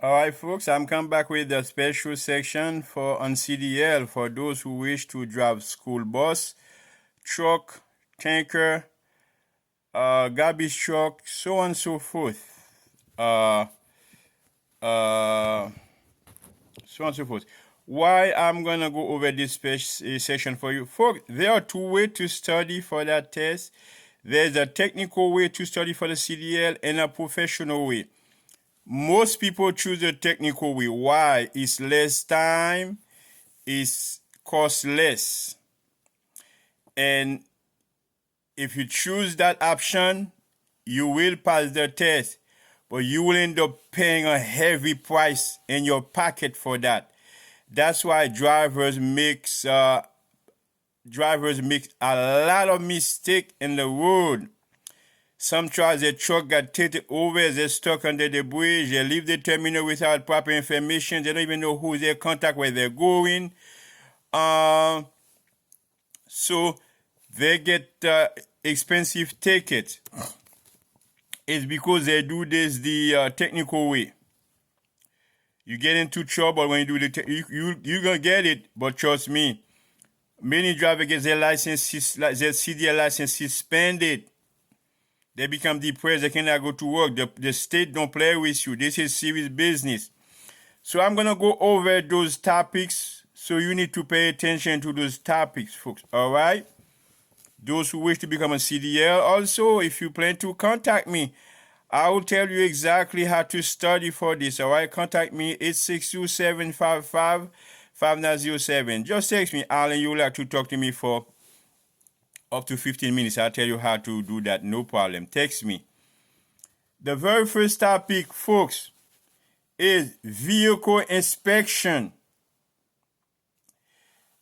All right, folks, I'm come back with a special section on CDL for those who wish to drive school bus, truck, tanker, garbage truck, so on and so forth. So on and so forth. Why I'm gonna go over this section for you, folks? There are two ways to study for that test. There's a technical way to study for the CDL and a professional way. Most people choose the technical way. Why? It's less time, it's cost less. And if you choose that option, you will pass the test, but you will end up paying a heavy price in your pocket for that. That's why drivers make a lot of mistakes in the road. Sometimes the truck got tilted over, they're stuck under the bridge, they leave the terminal without proper information, they don't even know who they contact, where they're going. So they get expensive tickets. It's because they do this the technical way. You get into trouble when you do you're going to get it, but trust me, many drivers get their license, their CDL license suspended. They become depressed. They cannot go to work. The state don't play with you. This is serious business. So I'm going to go over those topics. So you need to pay attention to those topics, folks. All right? Those who wish to become a CDL, also, if you plan to contact me, I will tell you exactly how to study for this. All right? Contact me, 862-755-5907. Just text me, Alan, you would like to talk to me for up to 15 minutes. I'll tell you how to do that. No problem. Text me. The very first topic, folks, is vehicle inspection.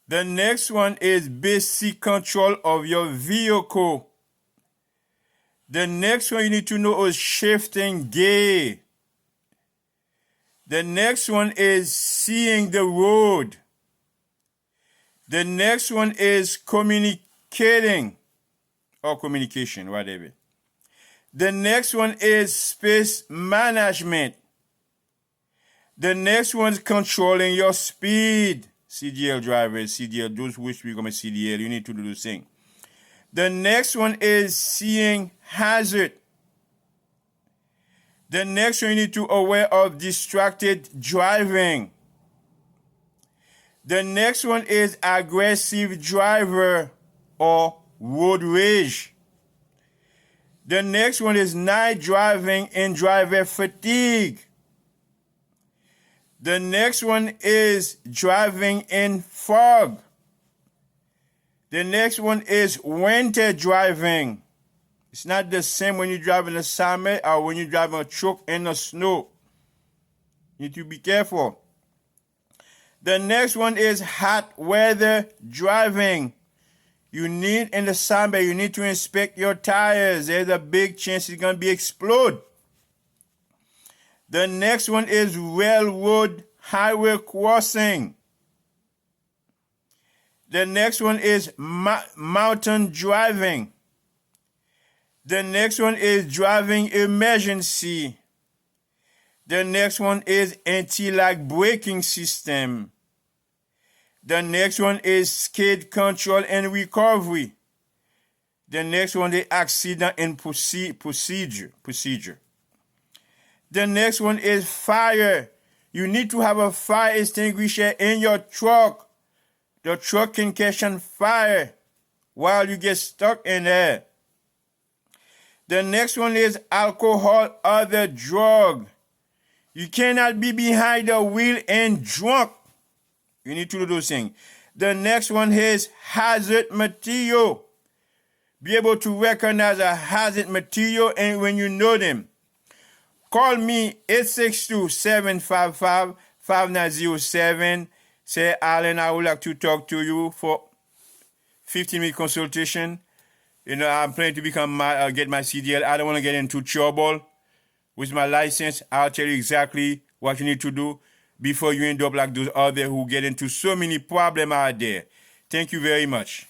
The next one is basic control of your vehicle. The next one you need to know is shifting gear. The next one is seeing the road. The next one is communication or communication, whatever. The next one is space management. The next one is controlling your speed. CDL drivers, CDL, those who wish to become a CDL, you need to do the same. The next one is seeing hazard. The next one you need to be aware of distracted driving. The next one is aggressive driver or road rage. The next one is night driving and driver fatigue. The next one is driving in fog. The next one is winter driving. It's not the same when you drive in the summer or when you drive a truck in the snow. You need to be careful. The next one is hot weather driving. You need, in the summer, you need to inspect your tires. There's a big chance it's going to be explode. The next one is railroad highway crossing. The next one is mountain driving. The next one is driving emergency. The next one is anti-lock braking system. The next one is skid control and recovery. The next one is accident and procedure. The next one is fire. You need to have a fire extinguisher in your truck. The truck can catch on fire while you get stuck in there. The next one is alcohol, other drug. You cannot be behind the wheel and drunk. You need to do those things. The next one is hazard material. Be able to recognize a hazard material and when you know them. Call me 862-755-5907. Say, Alan, I would like to talk to you for 15-minute consultation. You know, I'm planning to get my CDL. I don't want to get into trouble with my license. I'll tell you exactly what you need to do before you end up like those others who get into so many problems out there. Thank you very much.